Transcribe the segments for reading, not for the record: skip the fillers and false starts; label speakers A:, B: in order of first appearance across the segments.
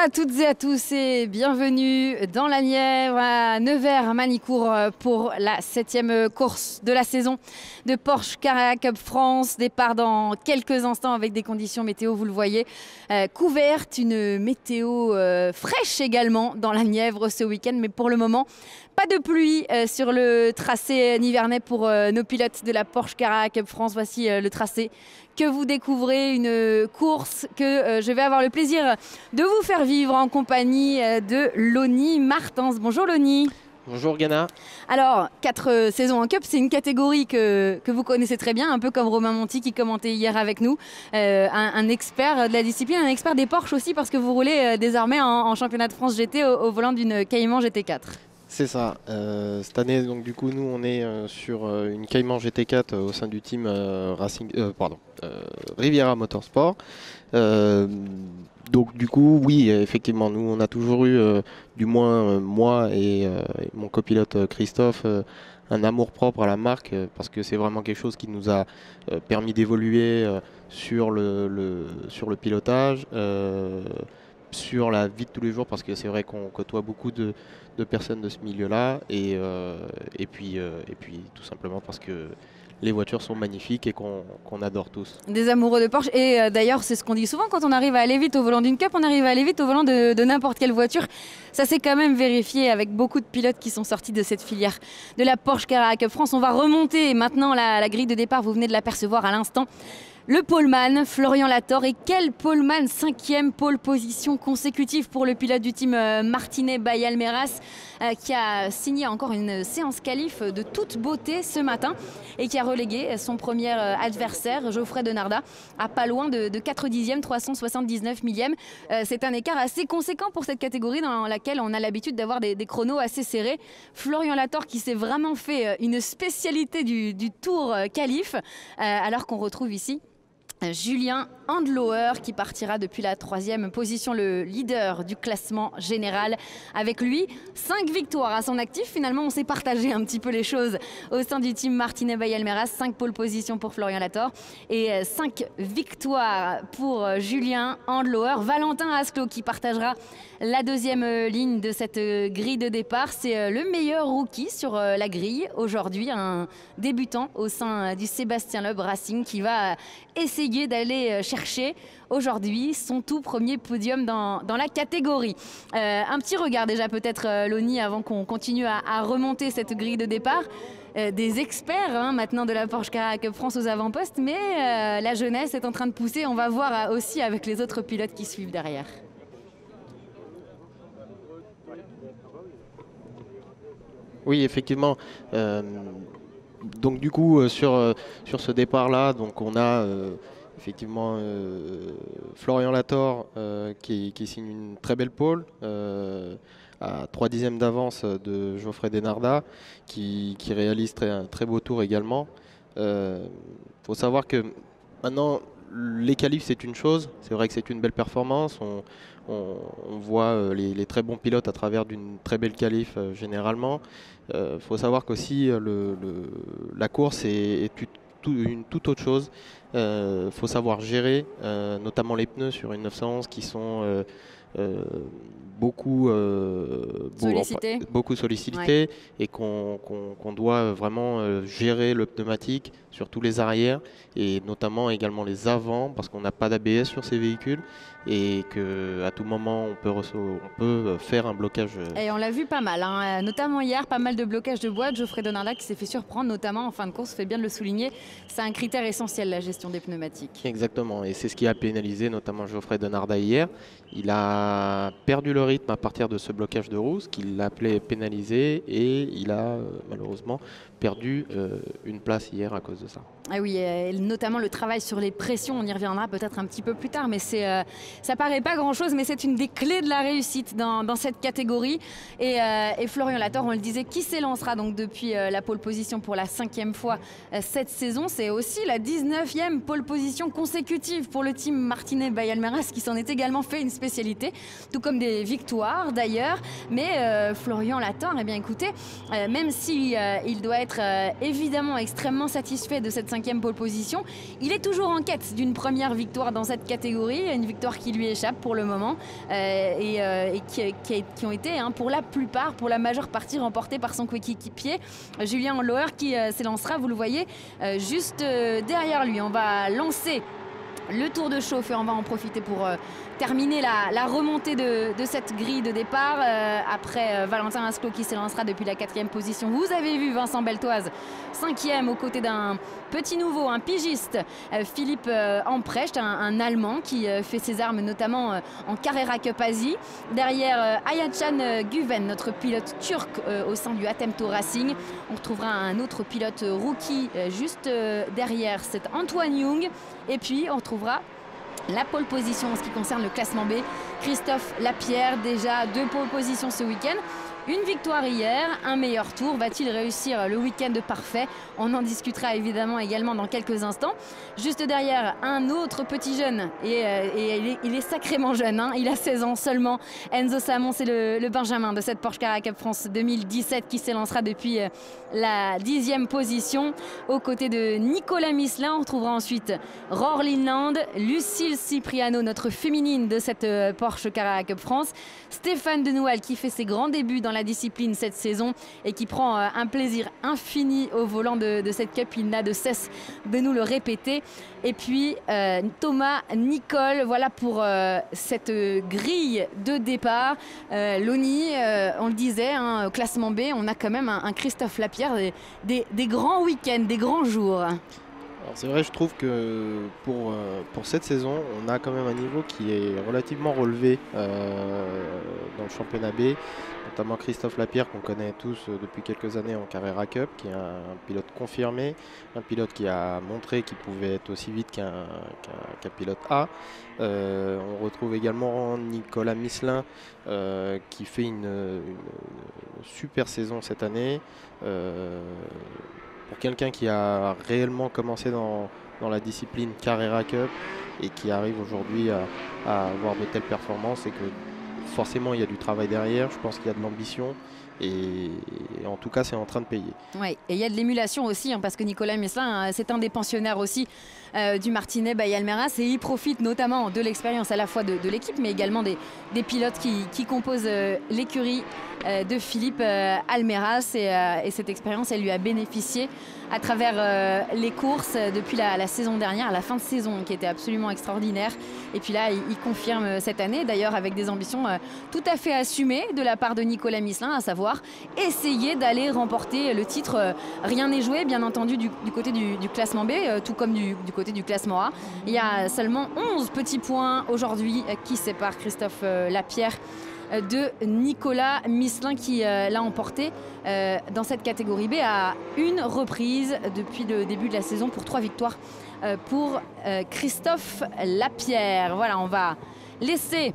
A: à toutes et à tous et bienvenue dans la Nièvre à Nevers-Manicourt pour la 7e course de la saison de Porsche Carrera Cup France. Départ dans quelques instants avec des conditions météo, vous le voyez, couvertes, une météo fraîche également dans la Nièvre ce week-end, mais pour le moment, pas de pluie sur le tracé nivernais pour nos pilotes de la Porsche Carrera Cup France. Voici le tracé que vous découvrez, une course que je vais avoir le plaisir de vous faire vivre en compagnie de Lonnie Martens. Bonjour Lonnie.
B: Bonjour Ghana.
A: Alors, 4 saisons en Cup, c'est une catégorie que vous connaissez très bien, un peu comme Romain Monti qui commentait hier avec nous, un expert de la discipline, un expert des Porsche aussi, parce que vous roulez désormais en championnat de France GT au volant d'une Cayman GT4.
B: C'est ça. Cette année, donc du coup, nous, on est sur une Cayman GT4 au sein du team Riviera Motorsport. Donc du coup, oui, effectivement, nous, on a toujours eu, du moins moi et mon copilote Christophe, un amour propre à la marque, parce que c'est vraiment quelque chose qui nous a permis d'évoluer sur le pilotage. Sur la vie de tous les jours, parce que c'est vrai qu'on côtoie beaucoup de personnes de ce milieu-là, et puis tout simplement parce que les voitures sont magnifiques et qu'on adore tous.
A: Des amoureux de Porsche, et d'ailleurs c'est ce qu'on dit souvent, quand on arrive à aller vite au volant d'une Cup, on arrive à aller vite au volant de n'importe quelle voiture. Ça s'est quand même vérifié avec beaucoup de pilotes qui sont sortis de cette filière de la Porsche Carrera Cup France. On va remonter maintenant la grille de départ, vous venez de l'apercevoir à l'instant. Le poleman, Florian Lator, et quel poleman, 5e pole position consécutive pour le pilote du team Martinet by Almeras, qui a signé encore une séance qualif de toute beauté ce matin et qui a relégué son premier adversaire, Geoffrey Denarda, à pas loin de 4 dixièmes, 379 millièmes. C'est un écart assez conséquent pour cette catégorie dans laquelle on a l'habitude d'avoir des chronos assez serrés. Florian Lator qui s'est vraiment fait une spécialité du tour qualif, alors qu'on retrouve ici Julien Handlauer qui partira depuis la 3e position, le leader du classement général. Avec lui, 5 victoires à son actif. Finalement, on s'est partagé un petit peu les choses au sein du team Martinet by Almeras. 5 pole positions pour Florian Lator et 5 victoires pour Julien Handlauer. Valentin Asclot qui partagera la 2e ligne de cette grille de départ. C'est le meilleur rookie sur la grille aujourd'hui, un débutant au sein du Sébastien Loeb Racing qui va essayer d'aller chercher aujourd'hui son tout premier podium dans la catégorie. Un petit regard déjà peut-être, Lonnie, avant qu'on continue à remonter cette grille de départ. Des experts maintenant de la Porsche Carrera Cup France aux avant-postes, mais la jeunesse est en train de pousser. On va voir aussi avec les autres pilotes qui suivent derrière.
B: Oui, effectivement. Donc du coup, sur ce départ-là, donc on a effectivement Florian Lator qui signe une très belle pole à 3 dixièmes d'avance de Geoffrey Denarda qui réalise un très beau tour également. Faut savoir que maintenant les qualifs c'est une chose, c'est vrai que c'est une belle performance, on voit les très bons pilotes à travers d'une très belle qualif généralement. Faut savoir qu'aussi la course est une toute autre chose. Faut savoir gérer notamment les pneus sur une 911 qui sont beaucoup sollicités, ouais. Et qu'on doit vraiment gérer le pneumatique sur tous les arrières et notamment également les avants, parce qu'on n'a pas d'ABS sur ces véhicules et qu'à tout moment on peut faire un blocage.
A: Et on l'a vu pas mal, hein, notamment hier, pas mal de blocages de boîte. Geoffrey Denarda qui s'est fait surprendre, notamment en fin de course, fait bien de le souligner. C'est un critère essentiel, la gestion des pneumatiques.
B: Exactement, et c'est ce qui a pénalisé notamment Geoffrey Denarda hier. Il a perdu le rythme à partir de ce blocage de roue, ce qu'il appelait pénalisé, et il a malheureusement perdu une place hier à cause de ça.
A: Ah oui, notamment le travail sur les pressions, on y reviendra peut-être un petit peu plus tard, mais ça paraît pas grand-chose, mais c'est une des clés de la réussite dans cette catégorie. Et Florian Lator, on le disait, qui s'élancera donc depuis la pole position pour la 5e fois cette saison. C'est aussi la 19e pole position consécutive pour le team Martinet by Almeras, qui s'en est également fait une spécialité. défilé, tout comme des victoires d'ailleurs. Mais Florian Lator, eh bien écoutez, même si il doit être évidemment extrêmement satisfait de cette 5e pole position, il est toujours en quête d'une première victoire dans cette catégorie, une victoire qui lui échappe pour le moment et qui ont été pour la plupart, pour la majeure partie, remportées par son coéquipier Julien Loer qui s'élancera, vous le voyez, juste derrière lui. On va lancer le tour de chauffe et on va en profiter pour terminer la remontée de cette grille de départ après Valentin Asclot qui s'élancera depuis la 4e position. Vous avez vu Vincent Beltoise 5e aux côtés d'un petit nouveau, un pigiste, Philippe Amprecht, un Allemand qui fait ses armes notamment en Carrera Cup Asie. Derrière Ayatchan Guven, notre pilote turc au sein du Attempto Racing. On retrouvera un autre pilote rookie juste derrière, c'est Antoine Young. Et puis on retrouvera la pole position en ce qui concerne le classement B. Christophe Lapierre, déjà 2 pole positions ce week-end. Une victoire hier, un meilleur tour. Va-t-il réussir le week-end parfait? On en discutera évidemment également dans quelques instants. Juste derrière, un autre petit jeune. Et il est sacrément jeune. Il a 16 ans seulement. Enzo Samon, c'est le Benjamin de cette Porsche Carrera Cup France 2017 qui s'élancera depuis la 10e position. Aux côtés de Nicolas Misselin, on retrouvera ensuite Rohr Linland, Lucille Cipriano, notre féminine de cette Porsche Carrera Cup France. Stéphane Denoual qui fait ses grands débuts dans la discipline cette saison et qui prend un plaisir infini au volant de cette Cup. Il n'a de cesse de nous le répéter. Et puis Thomas Nicole, voilà pour cette grille de départ. Loni, on le disait, au classement B, on a quand même un Christophe Lapierre, des grands week-ends, des grands jours.
B: C'est vrai, je trouve que pour cette saison, on a quand même un niveau qui est relativement relevé dans le championnat B, notamment Christophe Lapierre qu'on connaît tous depuis quelques années en Carrera Cup, qui est un pilote confirmé, un pilote qui a montré qu'il pouvait être aussi vite qu'un pilote A. On retrouve également Nicolas Misselin qui fait une super saison cette année. Pour quelqu'un qui a réellement commencé dans la discipline Carrera Cup et qui arrive aujourd'hui à avoir de telles performances, et que forcément il y a du travail derrière, je pense qu'il y a de l'ambition et en tout cas c'est en train de payer.
A: Oui, et il y a de l'émulation aussi parce que Nicolas Misselin, c'est un des pensionnaires aussi du Martinet by Almeras et il profite notamment de l'expérience à la fois de l'équipe mais également des pilotes qui composent l'écurie de Philippe Almeras et cette expérience elle lui a bénéficié à travers les courses depuis la saison dernière, la fin de saison qui était absolument extraordinaire. Et puis là, il confirme cette année, d'ailleurs avec des ambitions tout à fait assumées de la part de Nicolas Misselin, à savoir essayer d'aller remporter le titre. Rien n'est joué, bien entendu, du côté du classement B, tout comme du côté du classement A. Il y a seulement 11 petits points aujourd'hui qui séparent Christophe Lapierre de Nicolas Misselin qui l'a emporté dans cette catégorie B à une reprise depuis le début de la saison pour 3 victoires pour Christophe Lapierre. Voilà, on va laisser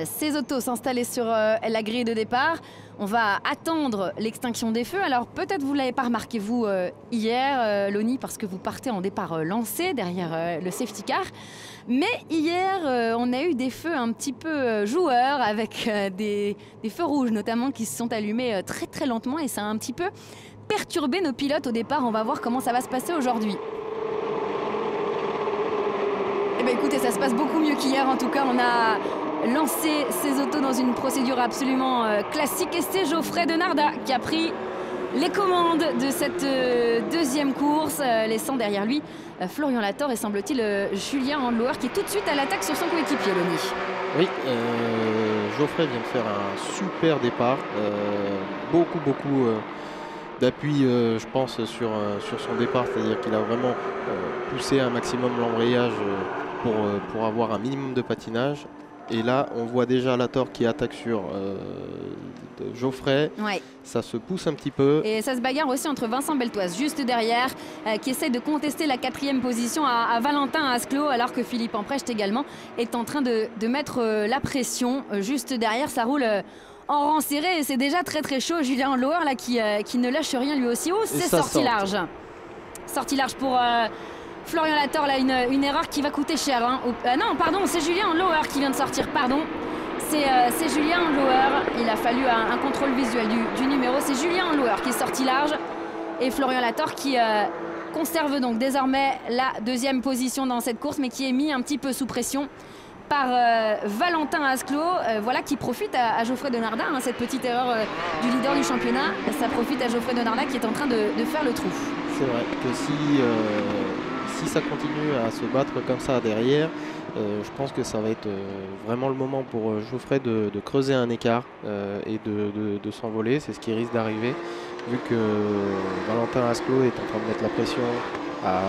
A: ces autos s'installer sur la grille de départ. On va attendre l'extinction des feux. Alors peut-être vous ne l'avez pas remarqué vous hier, Loni, parce que vous partez en départ lancé derrière le safety car. Mais hier, on a eu des feux un petit peu joueurs avec des feux rouges notamment qui se sont allumés très très lentement et ça a un petit peu perturbé nos pilotes au départ. On va voir comment ça va se passer aujourd'hui. Eh bien écoutez, ça se passe beaucoup mieux qu'hier. En tout cas, on a lancé ces autos dans une procédure absolument classique et c'est Geoffrey Denarda qui a pris les commandes de cette deuxième course, laissant derrière lui Florian Lator et semble-t-il Julien Handloer qui est tout de suite à l'attaque sur son coéquipier, Loni.
B: Oui, Geoffrey vient de faire un super départ, beaucoup d'appui je pense sur son départ, c'est-à-dire qu'il a vraiment poussé un maximum l'embrayage pour avoir un minimum de patinage. Et là, on voit déjà Lator qui attaque sur Geoffrey. Ouais. Ça se pousse un petit peu.
A: Et ça se bagarre aussi entre Vincent Beltoise, juste derrière, qui essaie de contester la 4e position à Valentin Asclot, alors que Philippe Amprecht également est en train de mettre la pression. Juste derrière, ça roule en rang serré et c'est déjà très très chaud. Julien Lohr là qui ne lâche rien lui aussi. Oh, c'est sorti large. Sortie large pour Florian Lator, là, une erreur qui va coûter cher. Hein. Non, pardon, c'est Julien Andlauer qui vient de sortir, pardon. C'est Julien Andlauer. Il a fallu un contrôle visuel du numéro. C'est Julien Andlauer qui est sorti large. Et Florian Lator qui conserve donc désormais la deuxième position dans cette course, mais qui est mis un petit peu sous pression par Valentin Asclot, voilà, qui profite à Geoffrey Denardat, hein, cette petite erreur du leader du championnat. Ça profite à Geoffrey Denardat qui est en train de faire le trou.
B: C'est vrai que si ça continue à se battre comme ça derrière, je pense que ça va être vraiment le moment pour Geoffrey de creuser un écart et de s'envoler. C'est ce qui risque d'arriver, vu que Valentin Asclot est en train de mettre la pression à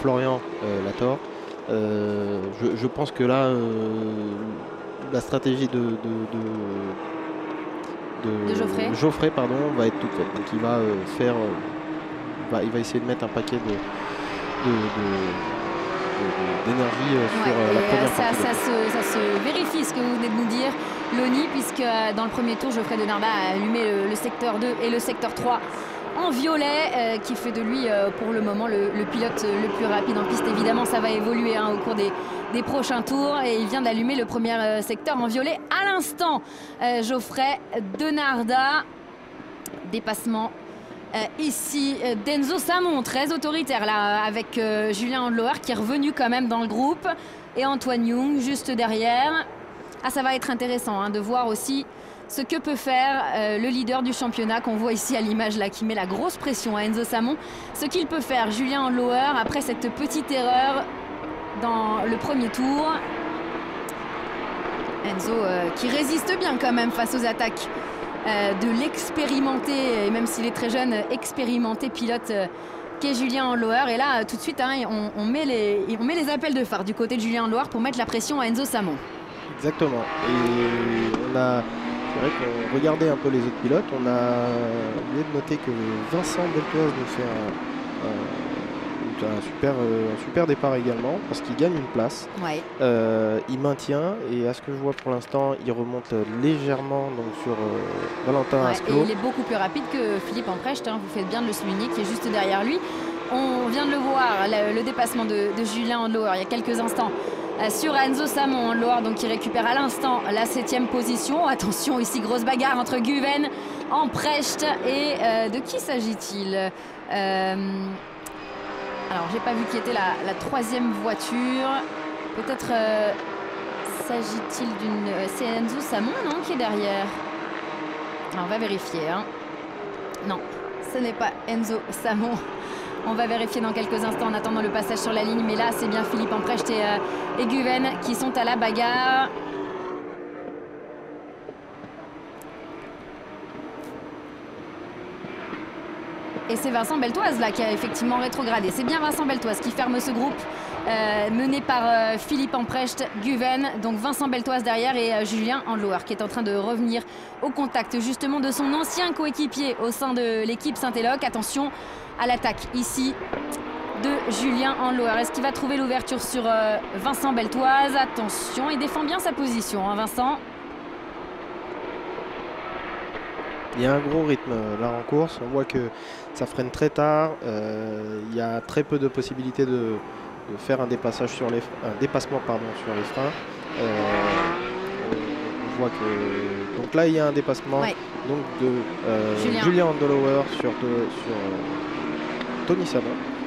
B: Florian Lator. Je pense que là, la stratégie de Geoffrey va être toute faite. Donc il va il va essayer de mettre un paquet d'énergie sur la première partie.
A: Ça se vérifie ce que vous venez de nous dire, Loni, puisque dans le premier tour, Geoffrey Denardat a allumé le secteur 2 et le secteur 3 en violet, qui fait de lui pour le moment le pilote le plus rapide en piste. Évidemment, ça va évoluer au cours des prochains tours, et il vient d'allumer le premier secteur en violet à l'instant. Geoffrey Denardat, dépassement ici d'Enzo Samon, très autoritaire là, avec Julien Andlauer qui est revenu quand même dans le groupe, et Antoine Young juste derrière. Ça va être intéressant de voir aussi ce que peut faire le leader du championnat, qu'on voit ici à l'image là, qui met la grosse pression à Enzo Samon. Ce qu'il peut faire Julien Andlauer après cette petite erreur dans le premier tour. Enzo qui résiste bien quand même face aux attaques de l'expérimenté, et même s'il est très jeune, expérimenté pilote qu'est Julien Andlauer. Et là tout de suite on met les appels de phare du côté de Julien Andlauer pour mettre la pression à Enzo Samon.
B: Exactement. Et c'est vrai qu'on regardait un peu les autres pilotes, on a oublié de noter que Vincent Beltoise nous fait un super départ également, parce qu'il gagne une place.
A: Ouais.
B: Il maintient, et à ce que je vois pour l'instant, il remonte légèrement donc, sur Valentin Asclot.
A: Et il est beaucoup plus rapide que Philippe Emprecht, vous faites bien de le souligner, qui est juste derrière lui. On vient de le voir, le dépassement de Julien Andlauer il y a quelques instants sur Enzo Samon. Andlauer donc qui récupère à l'instant la 7e position. Attention ici, grosse bagarre entre Guven, Emprecht et de qui s'agit-il? Alors j'ai pas vu qui était la 3e voiture. Peut-être s'agit-il d'une... c'est Enzo Samon, non, qui est derrière? Alors, on va vérifier. Non, ce n'est pas Enzo Samon. On va vérifier dans quelques instants en attendant le passage sur la ligne. Mais là, c'est bien Philippe Emprecht et Guven qui sont à la bagarre. Et c'est Vincent Beltoise là qui a effectivement rétrogradé. C'est bien Vincent Beltoise qui ferme ce groupe mené par Philippe Emprecht, Guven. Donc Vincent Beltoise derrière et Julien Andlauer qui est en train de revenir au contact justement de son ancien coéquipier au sein de l'équipe Saint-Éloque. Attention à l'attaque ici de Julien Andlauer. Est-ce qu'il va trouver l'ouverture sur Vincent Beltoise? Attention, il défend bien sa position, Vincent.
B: Il y a un gros rythme là en course, on voit que ça freine très tard, il y a très peu de possibilités de faire un dépassement sur les freins. On voit que donc là il y a un dépassement donc de Julien Andlauer sur Tony Samon.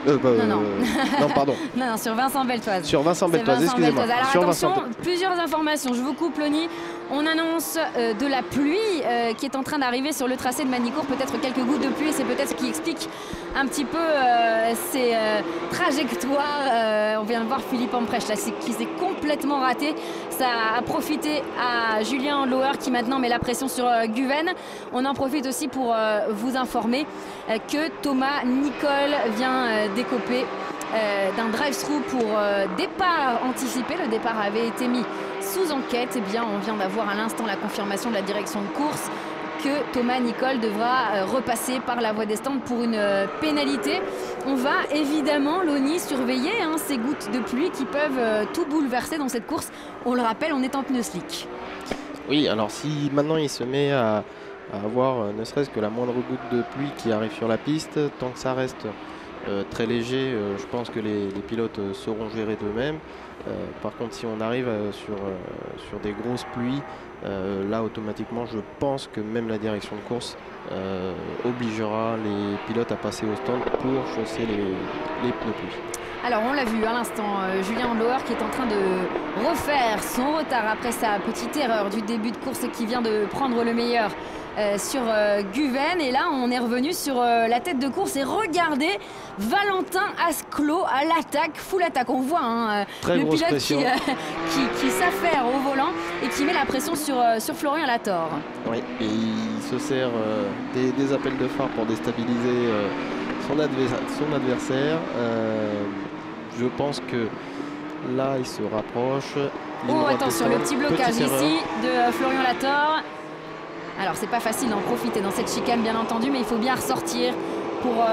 B: Non, pardon.
A: Non, sur Vincent Beltoise.
B: Sur Vincent Beltoise, excusez-moi.
A: Alors attention, plusieurs informations. Je vous coupe, Loni. On annonce de la pluie qui est en train d'arriver sur le tracé de Manicourt. Peut-être quelques gouttes de pluie, c'est peut-être ce qui explique un petit peu ces trajectoires. On vient de voir Philippe Emprecht là, qui s'est complètement raté. Ça a profité à Julien Andlauer qui maintenant met la pression sur Guven. On en profite aussi pour vous informer que Thomas Nicole vient décoper d'un drive-through pour départ anticipé. Le départ avait été mis sous enquête. Eh bien, on vient d'avoir à l'instant la confirmation de la direction de course que Thomas Nicole devra repasser par la voie des stands pour une pénalité. On va évidemment, Loni, surveiller ces gouttes de pluie qui peuvent tout bouleverser dans cette course. On le rappelle, on est en pneu slick.
B: Oui, alors si maintenant il se met à avoir ne serait-ce que la moindre goutte de pluie qui arrive sur la piste, tant que ça reste très léger, je pense que les pilotes sauront gérer d'eux-mêmes. Par contre, si on arrive sur des grosses pluies, là automatiquement je pense que même la direction de course obligera les pilotes à passer au stand pour chausser les pneus pluie.
A: Alors on l'a vu à l'instant, Julien Andlauer qui est en train de refaire son retard après sa petite erreur du début de course et qui vient de prendre le meilleur sur Guven. Et là on est revenu sur la tête de course et regardez Valentin Asclot à l'attaque, full attaque. On voit le pilote qui s'affaire au volant et qui met la pression sur Florian Latorre.
B: Oui, et il se sert des appels de phare pour déstabiliser son adversaire. Je pense que là il se rapproche.
A: Oh attention, le petit blocage ici de Florian Latorre. Alors c'est pas facile d'en profiter dans cette chicane bien entendu, mais il faut bien ressortir pour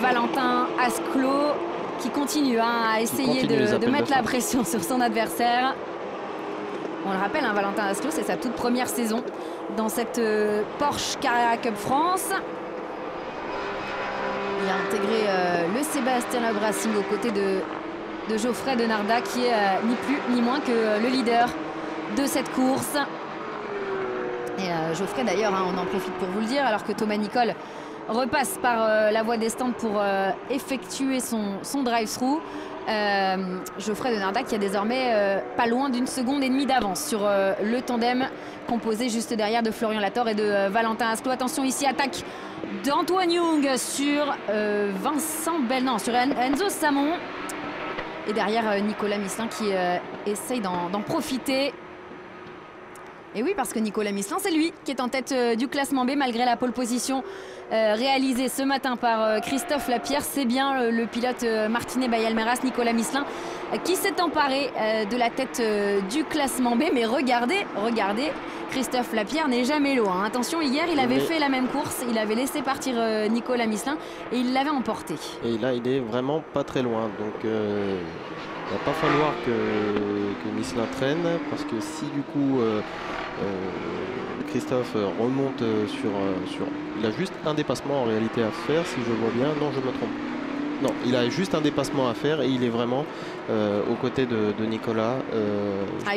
A: Valentin Asclot qui continue à essayer de mettre la pression sur son adversaire. On le rappelle, Valentin Asclot, c'est sa toute première saison dans cette Porsche Carrera Cup France. Il a intégré le Sébastien Loeb Racing aux côtés de Geoffrey Denardat qui est ni plus ni moins que le leader de cette course. Et Geoffrey d'ailleurs, on en profite pour vous le dire, alors que Thomas Nicole repasse par la voie des stands pour effectuer son drive-through. Geoffrey Denardat qui a désormais pas loin d'1,5 seconde d'avance sur le tandem composé juste derrière de Florian Latorre et de Valentin Asclot. Attention ici, attaque d'Antoine Young sur sur Enzo Samon. Et derrière Nicolas Misselin qui essaye d'en profiter. Et oui, parce que Nicolas Misselin, c'est lui qui est en tête du classement B malgré la pole position réalisée ce matin par Christophe Lapierre. C'est bien le pilote Martinet Bayalmeras, Nicolas Misselin, qui s'est emparé de la tête du classement B. Mais regardez, Christophe Lapierre n'est jamais loin. Attention, hier, il avait fait la même course. Il avait laissé partir Nicolas Misselin et il l'avait emporté. Et
B: là, il est vraiment pas très loin. Donc, il va pas falloir que Misselin traîne parce que si du coup Christophe remonte sur... Il a juste un dépassement en réalité à faire, si je vois bien. Non, je me trompe. Non, il a juste un dépassement à faire et il est vraiment aux côtés de Nicolas.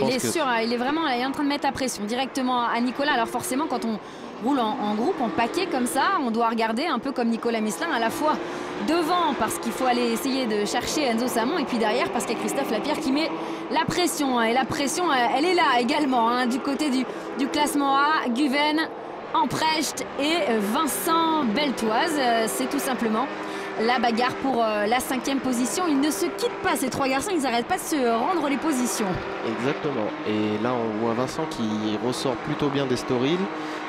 A: Il est sûr, il est en train de mettre la pression directement à Nicolas. Alors forcément, quand on roule en groupe, en paquet comme ça, on doit regarder un peu comme Nicolas Misselin à la fois devant parce qu'il faut aller essayer de chercher Enzo Samon et puis derrière parce qu'il y a Christophe Lapierre qui met la pression. Et la pression, elle est là également du côté du classement A. Guven, Amprecht et Vincent Beltoise. C'est tout simplement la bagarre pour la 5e position. Ils ne se quittent pas, ces trois garçons, ils n'arrêtent pas de se rendre les positions.
B: Exactement. Et là, on voit Vincent qui ressort plutôt bien d'Estoril.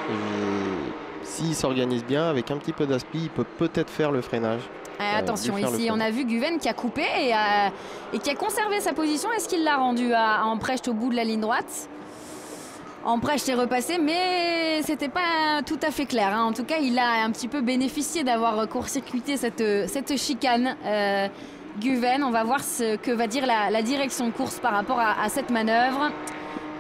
B: Et s'il s'organise bien, avec un petit peu d'aspi, il peut peut-être faire le freinage.
A: Attention, ici, on a vu Guven qui a coupé et qui a conservé sa position. Est-ce qu'il l'a rendu à Amprecht au bout de la ligne droite ? Amprecht est repassé, mais c'était pas tout à fait clair. En tout cas, il a un petit peu bénéficié d'avoir court-circuité cette chicane. Guven, on va voir ce que va dire la direction de course par rapport à cette manœuvre.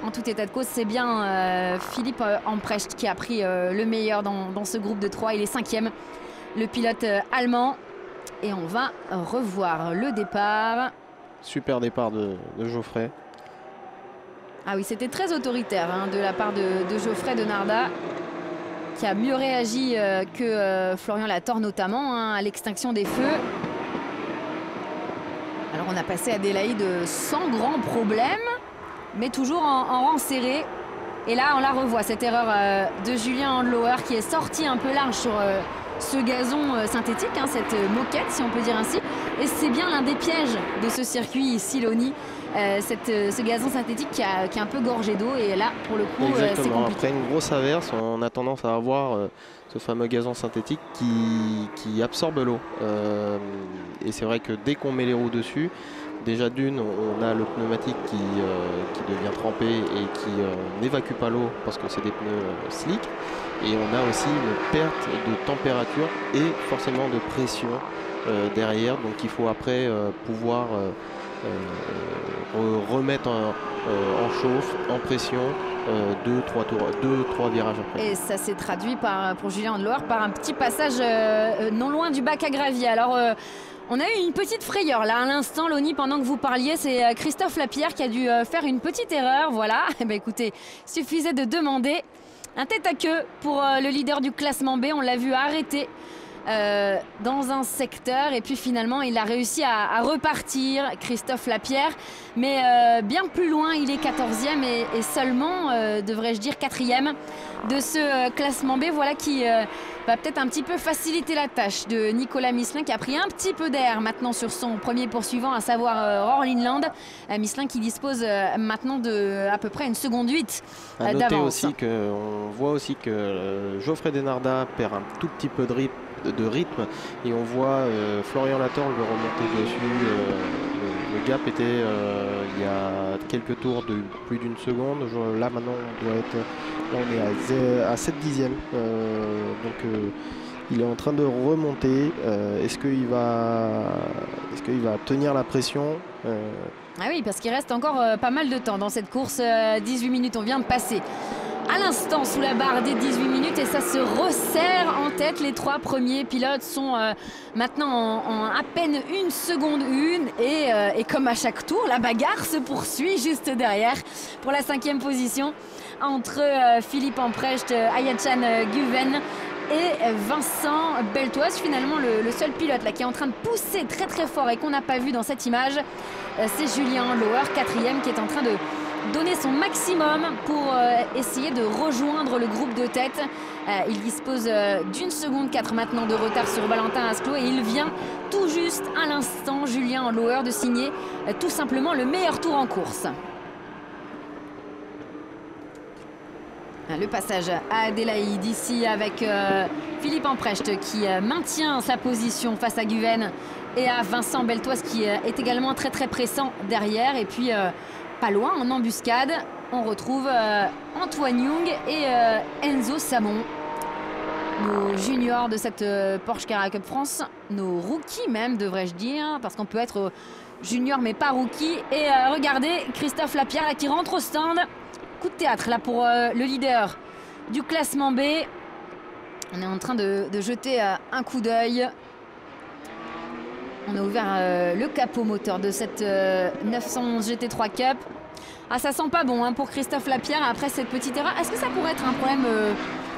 A: En tout état de cause, c'est bien Philippe Amprecht qui a pris le meilleur dans ce groupe de 3. Il est 5e, le pilote allemand. Et on va revoir le départ.
B: Super départ de Geoffrey.
A: Ah oui, c'était très autoritaire de la part de Geoffrey Denardat, qui a mieux réagi que Florian Latorre notamment à l'extinction des feux. Alors on a passé Adélaïde sans grand problème, mais toujours en rang serré. Et là, on la revoit, cette erreur de Julien Andlauer qui est sorti un peu large sur ce gazon synthétique, cette moquette si on peut dire ainsi. Et c'est bien l'un des pièges de ce circuit Siloni. Ce gazon synthétique qui est un peu gorgé d'eau et là pour le coup c'est compliqué.
B: Après une grosse averse, on a tendance à avoir ce fameux gazon synthétique qui absorbe l'eau. Et c'est vrai que dès qu'on met les roues dessus, déjà d'une, on a le pneumatique qui devient trempé et qui n'évacue pas l'eau parce que c'est des pneus slick. Et on a aussi une perte de température et forcément de pression derrière. Donc il faut après pouvoir remettre en chauffe, en pression, 2-3 virages après.
A: Et ça s'est traduit pour Julien Andlauer par un petit passage non loin du bac à gravier. Alors On a eu une petite frayeur là à l'instant, Loni, pendant que vous parliez. C'est Christophe Lapierre qui a dû faire une petite erreur. Voilà, eh ben, écoutez, suffisait de demander un tête à queue pour le leader du classement B. On l'a vu arrêter dans un secteur et puis finalement il a réussi à repartir, Christophe Lapierre, mais bien plus loin. Il est 14e et seulement, devrais-je dire 4e de ce classement B. Voilà qui va peut-être un petit peu faciliter la tâche de Nicolas Misselin, qui a pris un petit peu d'air maintenant sur son premier poursuivant, à savoir Roar Linland. Misselin qui dispose maintenant de à peu près 1 seconde 8
B: d'avance. À noter aussi
C: on voit aussi que Geoffrey Denarda perd un tout petit peu de rythme et on voit Florian Latorre le remonter dessus. Le gap était il y a quelques tours de plus d'1 seconde. Là maintenant on doit être, là on est à 7 dixièmes. Donc il est en train de remonter. Est-ce qu'il va tenir la pression?
A: Ah oui, parce qu'il reste encore pas mal de temps dans cette course. 18 minutes, on vient de passer à l'instant sous la barre des 18 minutes et ça se resserre en tête. Les 3 premiers pilotes sont maintenant en à peine 1 seconde 1 et comme à chaque tour, la bagarre se poursuit juste derrière pour la 5e position entre Philippe Amprecht, Ayachan Guven et Vincent Beltoise. Finalement le seul pilote là qui est en train de pousser très très fort et qu'on n'a pas vu dans cette image, c'est Julien Loher, 4e, qui est en train de donner son maximum pour essayer de rejoindre le groupe de tête. Il dispose d'1 seconde 4 maintenant de retard sur Valentin Asclot et il vient tout juste à l'instant, Julien Loher, de signer tout simplement le meilleur tour en course. Le passage à Adélaïde ici avec Philippe Amprecht qui maintient sa position face à Guven et à Vincent Beltoise qui est également très très pressant derrière. Et puis pas loin en embuscade on retrouve Antoine Young et Enzo Samon, nos juniors de cette Porsche Carrera Cup France, nos rookies même devrais-je dire, parce qu'on peut être junior mais pas rookie. Et regardez Christophe Lapierre là, qui rentre au stand. Coup de théâtre là pour le leader du classement B. On est en train de jeter un coup d'œil. On a ouvert le capot moteur de cette 911 GT3 Cup. Ah, ça sent pas bon hein, pour Christophe Lapierre après cette petite erreur. Est-ce que ça pourrait être un problème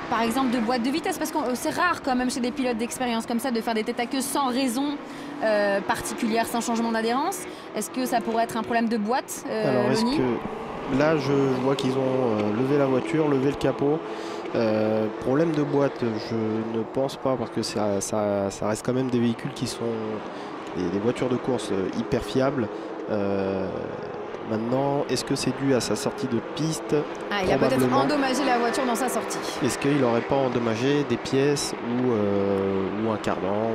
A: par exemple de boîte de vitesse, parce que c'est rare quand même chez des pilotes d'expérience comme ça de faire des têtes à queue sans raison particulière, sans changement d'adhérence. Est-ce que ça pourrait être un problème de boîte,
C: Alors est-ce que là je vois qu'ils ont levé la voiture, levé le capot. Problème de boîte, je ne pense pas, parce que ça reste quand même des véhicules qui sont des voitures de course hyper fiables. Maintenant, est-ce que c'est dû à sa sortie de piste?
A: Il a peut-être endommagé la voiture dans sa sortie.
C: Est-ce qu'il n'aurait pas endommagé des pièces ou un cardan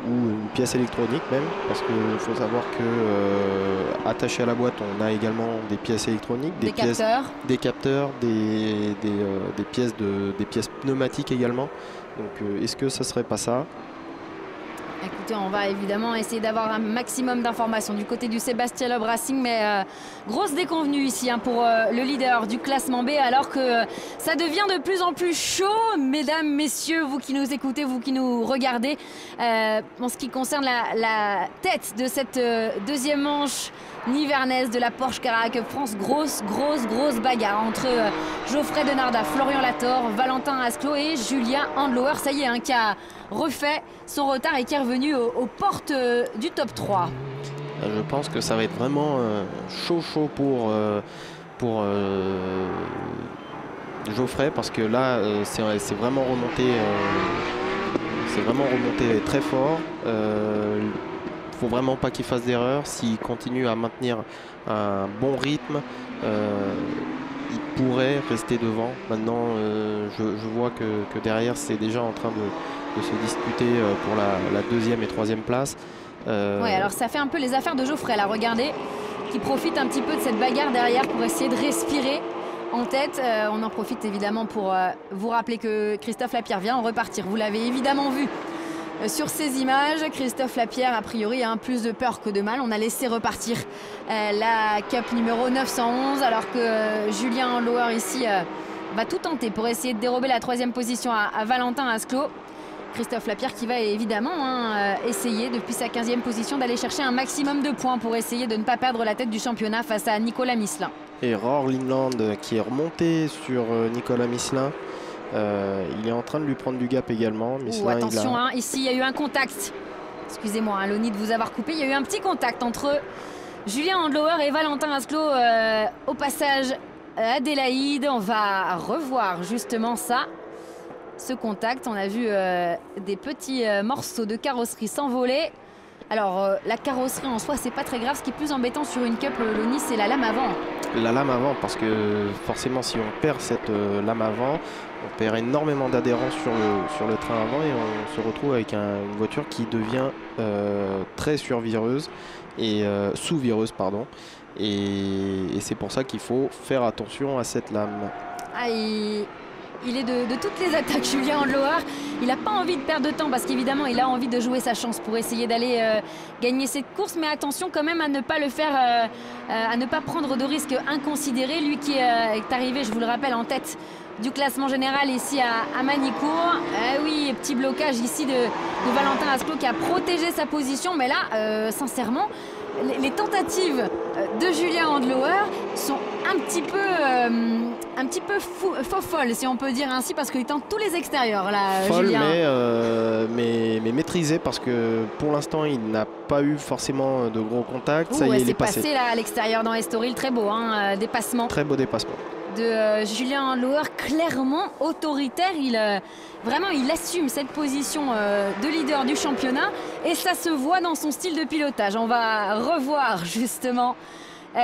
C: ou une pièce électronique même? Parce qu'il faut savoir que attaché à la boîte, on a également des pièces électroniques, des capteurs, des pièces pneumatiques également. Donc est-ce que ça serait pas ça?
A: Écoutez, on va évidemment essayer d'avoir un maximum d'informations du côté du Sébastien Loeb Racing, mais grosse déconvenue ici hein, pour le leader du classement B, alors que ça devient de plus en plus chaud, mesdames, messieurs, vous qui nous écoutez, vous qui nous regardez. En ce qui concerne la tête de cette deuxième manche nivernaise de la Porsche Carrera Cup France, grosse bagarre entre Geoffrey Denarda, Florian Latorre, Valentin Asclot et Julien Andlower. Ça y est, hein, qui a refait son retard et qui est revenu aux portes du top 3.
C: Je pense que ça va être vraiment chaud pour Geoffrey, parce que là c'est vraiment remonté très fort. Faut vraiment pas qu'il fasse d'erreur. S'il continue à maintenir un bon rythme, il pourrait rester devant. Maintenant je vois que derrière c'est déjà en train de se disputer pour la 2e et 3e place.
A: Ouais, alors ça fait un peu les affaires de Geoffrey là, regardez, qui profite un petit peu de cette bagarre derrière pour essayer de respirer en tête. On en profite évidemment pour vous rappeler que Christophe Lapierre vient en repartir. Vous l'avez évidemment vu sur ces images. Christophe Lapierre a priori a un plus de peur que de mal. On a laissé repartir la Cup numéro 911, alors que Julien Loher ici va tout tenter pour essayer de dérober la 3e position à Valentin Asclot. Christophe Lapierre qui va évidemment essayer depuis sa 15e position d'aller chercher un maximum de points pour essayer de ne pas perdre la tête du championnat face à Nicolas Misselin.
B: Et Roar Lindland qui est remonté sur Nicolas Misselin. Il est en train de lui prendre du gap également.
A: Attention, ici il y a eu un contact. Excusez-moi, Loni, de vous avoir coupé. Il y a eu un petit contact entre Julien Handlauer et Valentin Asclot au passage Adélaïde. On va revoir justement ça. Ce contact, on a vu des petits morceaux de carrosserie s'envoler. Alors la carrosserie en soi, c'est pas très grave. Ce qui est plus embêtant sur une Cup, Loni, c'est la lame avant.
B: La lame avant, parce que forcément si on perd cette lame avant, on perd énormément d'adhérence sur le train avant et on se retrouve avec une voiture qui devient très survireuse et sous-vireuse, pardon. Et c'est pour ça qu'il faut faire attention à cette lame.
A: Il est de toutes les attaques, Julien Handlauer. Il n'a pas envie de perdre de temps parce qu'évidemment, il a envie de jouer sa chance pour essayer d'aller gagner cette course. Mais attention quand même à ne pas le faire, à ne pas prendre de risques inconsidérés. Lui qui est arrivé, je vous le rappelle, en tête du classement général ici à Manicourt. Oui, petit blocage ici de Valentin Asclot qui a protégé sa position. Mais là, sincèrement, les tentatives de Julien Handlauer sont un petit peu folles, si on peut dire ainsi, parce qu'il tente tous les extérieurs là.
B: Folle,
A: Julien.
B: mais maîtrisé, parce que pour l'instant il n'a pas eu forcément de gros contacts. Ça y est, il est passé
A: là à l'extérieur dans Estoril, très beau dépassement.
B: Très beau dépassement
A: de Julien Handlauer, clairement autoritaire. Vraiment, il assume cette position de leader du championnat et ça se voit dans son style de pilotage. On va revoir justement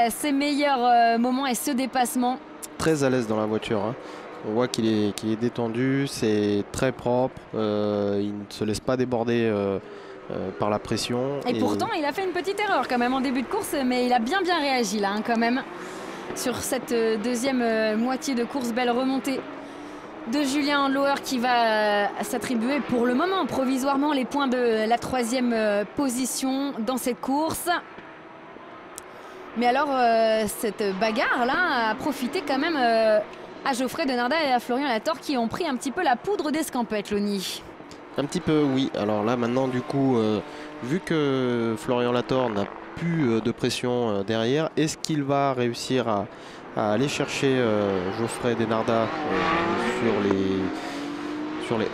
A: ses meilleurs moments et ce dépassement.
B: Très à l'aise dans la voiture, hein. On voit qu'il est détendu, c'est très propre, il ne se laisse pas déborder par la pression.
A: Et pourtant, il a fait une petite erreur quand même en début de course, mais il a bien réagi là quand même. Sur cette deuxième moitié de course, belle remontée de Julien Handlauer qui va s'attribuer pour le moment provisoirement les points de la 3e position dans cette course. Mais alors cette bagarre là a profité quand même à Geoffrey Denardat et à Florian Latorre qui ont pris un petit peu la poudre d'escampette, Loni.
B: Un petit peu, oui. Alors là maintenant du coup, vu que Florian Latorre n'a plus de pression derrière, est-ce qu'il va réussir à aller chercher Geoffrey Denardat sur les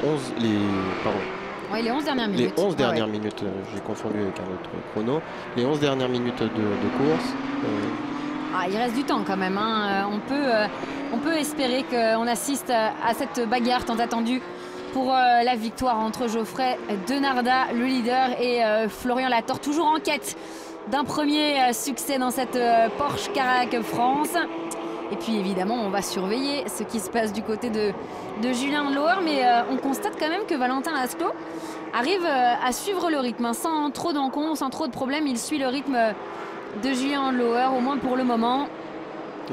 B: 11 dernières minutes. Les 11 dernières minutes, j'ai confondu avec un autre chrono. Les 11 dernières minutes de course.
A: Il reste du temps quand même, hein. On peut espérer qu'on assiste à cette bagarre tant attendue pour la victoire entre Geoffrey Denardat, le leader, et Florian Latorre, toujours en quête d'un premier succès dans cette Porsche Carac France. Et puis évidemment, on va surveiller ce qui se passe du côté de Julien Handlauer, mais on constate quand même que Valentin Asclot arrive à suivre le rythme, sans trop d'encontres, sans trop de problèmes. Il suit le rythme de Julien Handlauer, au moins pour le moment.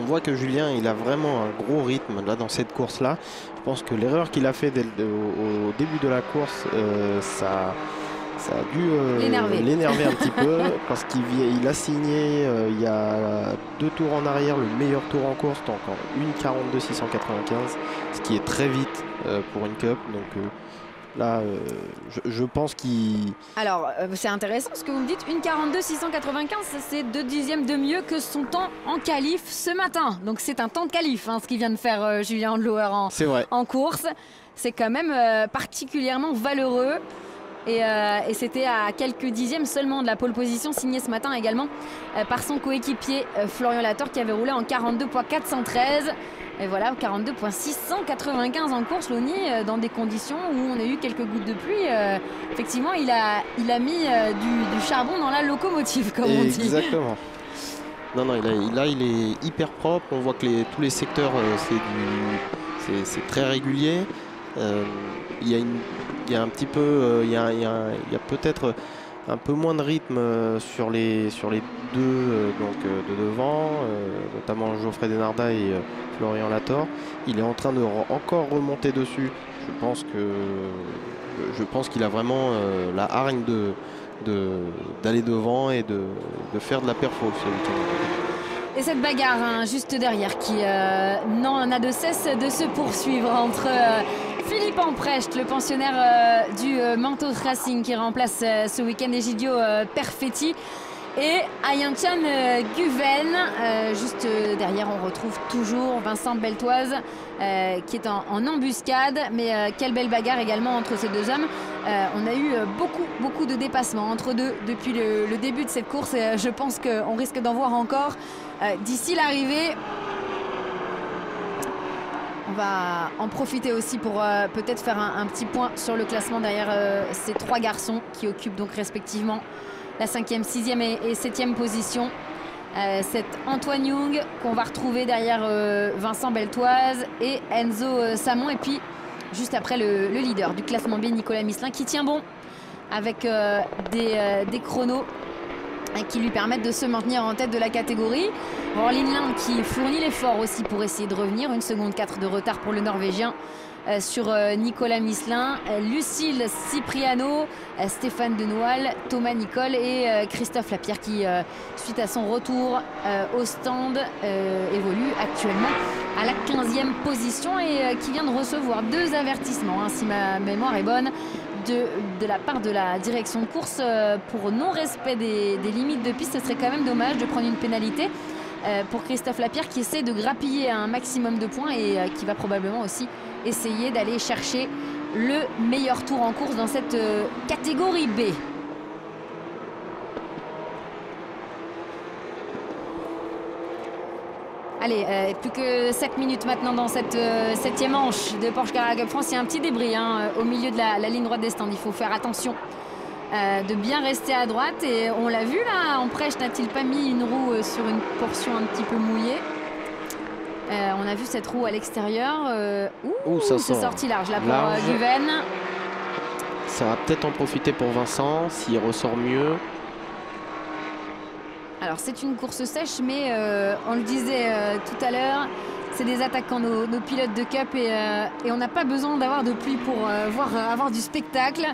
B: On voit que Julien, il a vraiment un gros rythme là dans cette course-là. Je pense que l'erreur qu'il a fait au début de la course, ça a dû l'énerver un petit peu, parce qu'il a signé il y a 2 tours en arrière le meilleur tour en course, donc en 1:42.695, ce qui est très vite pour une Cup. Donc là, je pense qu'il...
A: Alors, c'est intéressant ce que vous me dites. 1:42.695, c'est 2 dixièmes de mieux que son temps en qualif ce matin. Donc c'est un temps de qualif, ce qu'il vient de faire Julien Handlauer en course. C'est quand même particulièrement valeureux. Et c'était à quelques dixièmes seulement de la pole position, signée ce matin également par son coéquipier Florian Latorre, qui avait roulé en 42.413. Et voilà, 42.695 en course, Loni, dans des conditions où on a eu quelques gouttes de pluie. Effectivement, il a mis du charbon dans la locomotive, comme on dit.
B: Exactement. Non, il est hyper propre. On voit que tous les secteurs, c'est très régulier. Il y a un petit peu, il y a peut-être un peu moins de rythme sur les deux de devant, notamment Geoffrey Denardat et Florian Latorre. Il est en train de encore remonter dessus. Je pense qu'il a vraiment la hargne d'aller devant et de faire de la perfo ce week-end.
A: Et cette bagarre juste derrière qui n'en a de cesse de se poursuivre entre Philippe Emprecht, le pensionnaire du Mentos Racing qui remplace ce week-end Egidio Perfetti. Et Ayantian Guven, juste derrière on retrouve toujours Vincent Beltoise qui est en embuscade, mais quelle belle bagarre également entre ces deux hommes. On a eu beaucoup de dépassements entre deux depuis le début de cette course et je pense qu'on risque d'en voir encore d'ici l'arrivée. On va en profiter aussi pour peut-être faire un petit point sur le classement derrière ces trois garçons qui occupent donc respectivement la 5e, 6e et 7e position. C'est Antoine Young qu'on va retrouver derrière Vincent Beltoise et Enzo Samon. Et puis juste après le leader du classement B, Nicolas Misselin, qui tient bon avec des chronos qui lui permettent de se maintenir en tête de la catégorie. Orlin Land qui fournit l'effort aussi pour essayer de revenir. 1 seconde 4 de retard pour le Norvégien sur Nicolas Misselin, Lucille Cipriano, Stéphane Denoal, Thomas Nicole et Christophe Lapierre qui, suite à son retour au stand, évolue actuellement à la 15e position et qui vient de recevoir 2 avertissements, hein, si ma mémoire est bonne, de la part de la direction de course pour non-respect des limites de piste. Ce serait quand même dommage de prendre une pénalité pour Christophe Lapierre qui essaie de grappiller un maximum de points et qui va probablement aussi essayer d'aller chercher le meilleur tour en course dans cette catégorie B. Allez, plus que 7 minutes maintenant dans cette 7e manche de Porsche Carrera Cup France. Il y a un petit débris hein, au milieu de la ligne droite des stands. Il faut faire attention de bien rester à droite. Et on l'a vu là, Emprecht n'a-t-il pas mis une roue sur une portion un petit peu mouillée? On a vu cette roue à l'extérieur. C'est sorti large là pour Guven.
B: Ça va peut-être en profiter pour Vincent s'il ressort mieux.
A: Alors c'est une course sèche, mais on le disait tout à l'heure, c'est des attaquants, nos pilotes de Cup, et on n'a pas besoin d'avoir de pluie pour avoir du spectacle.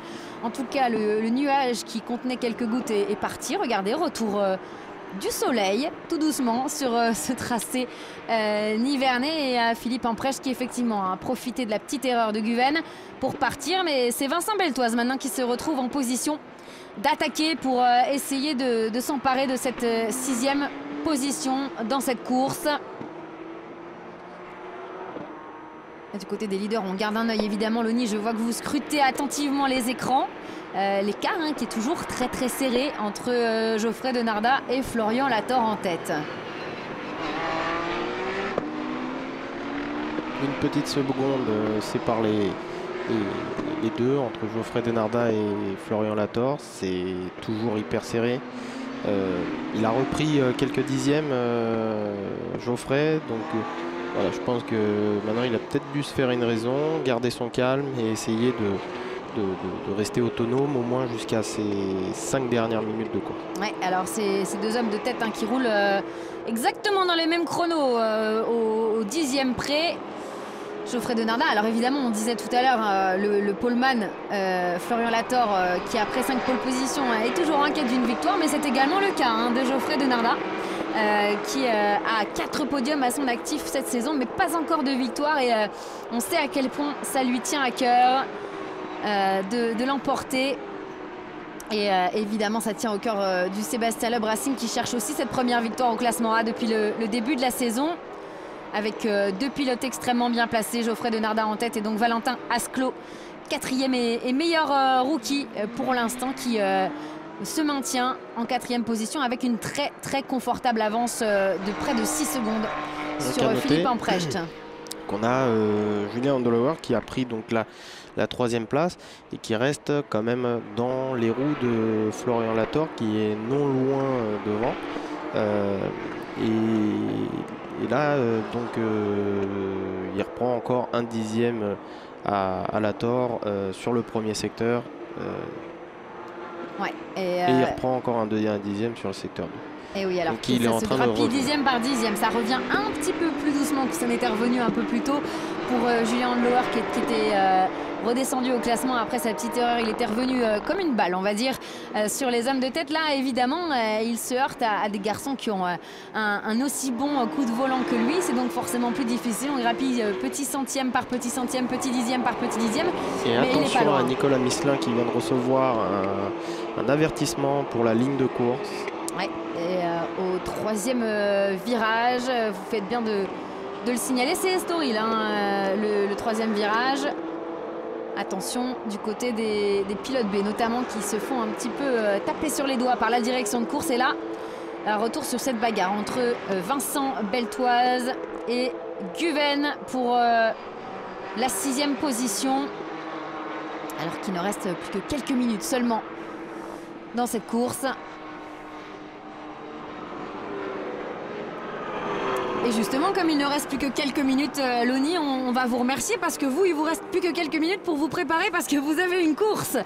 A: En tout cas, le nuage qui contenait quelques gouttes est parti. Regardez, retour du soleil, tout doucement, sur ce tracé nivernais. Et Philippe Emprecht qui effectivement a profité de la petite erreur de Guven pour partir. Mais c'est Vincent Beltoise maintenant qui se retrouve en position d'attaquer pour essayer de s'emparer de cette 6e position dans cette course. Et du côté des leaders, on garde un œil évidemment. Loni, je vois que vous scrutez attentivement les écrans. L'écart hein, qui est toujours très serré entre Geoffrey Denardat et Florian Lator en tête.
B: Une petite seconde sépare les deux entre Geoffrey Denardat et Florian Lator. C'est toujours hyper serré. Il a repris quelques dixièmes Geoffrey, donc voilà, je pense que maintenant il a peut-être dû se faire une raison, garder son calme et essayer de rester autonome au moins jusqu'à ces 5 dernières minutes de course.
A: Ouais, alors ces deux hommes de tête hein, qui roulent exactement dans les mêmes chronos au 10e près. Geoffrey Denardat, alors évidemment on disait tout à l'heure le poleman Florian Lator qui après 5 pole positions est toujours inquiet d'une victoire, mais c'est également le cas hein, de Geoffrey Denardat qui a 4 podiums à son actif cette saison mais pas encore de victoire et on sait à quel point ça lui tient à cœur de l'emporter. Et évidemment ça tient au cœur du Sébastien Loeb Racing qui cherche aussi cette première victoire au classement A depuis le début de la saison, avec 2 pilotes extrêmement bien placés, Geoffrey Denardat en tête et donc Valentin Asclot 4e et meilleur rookie pour l'instant qui se maintient en 4e position avec une très confortable avance de près de 6 secondes sur Philippe Emprecht.
B: Qu'on a Julien Andolauer qui a pris donc la 3e place et qui reste quand même dans les roues de Florian Lator qui est non loin devant. Et là, il reprend encore un dixième à Lator sur le premier secteur.
A: Ouais,
B: et il reprend encore un dixième sur le secteur 2.
A: Et oui, alors
B: donc il est en train de revenir.
A: Dixième par dixième, ça revient un petit peu plus doucement que ça n'était revenu un peu plus tôt pour Julien Andlauer qui était redescendu au classement après sa petite erreur. Il était revenu comme une balle, on va dire, sur les hommes de tête. Là, évidemment, il se heurte à des garçons qui ont un aussi bon coup de volant que lui. C'est donc forcément plus difficile. On grappille petit centième par petit centième, petit dixième par petit dixième.
C: Et
A: mais
C: attention
A: il est pas loin.
C: à Nicolas Misselin qui vient de recevoir un avertissement pour la ligne de course.
A: Ouais. Et au troisième virage, vous faites bien de le signaler, c'est Estoril, hein, le troisième virage. Attention du côté des pilotes B notamment qui se font un petit peu taper sur les doigts par la direction de course. Et là, retour sur cette bagarre entre Vincent Beltoise et Guven pour la 6e position. Alors qu'il ne reste plus que quelques minutes seulement dans cette course. Et justement, comme il ne reste plus que quelques minutes, Loni, on va vous remercier parce que vous, il vous reste plus que quelques minutes pour vous préparer parce que vous avez une course.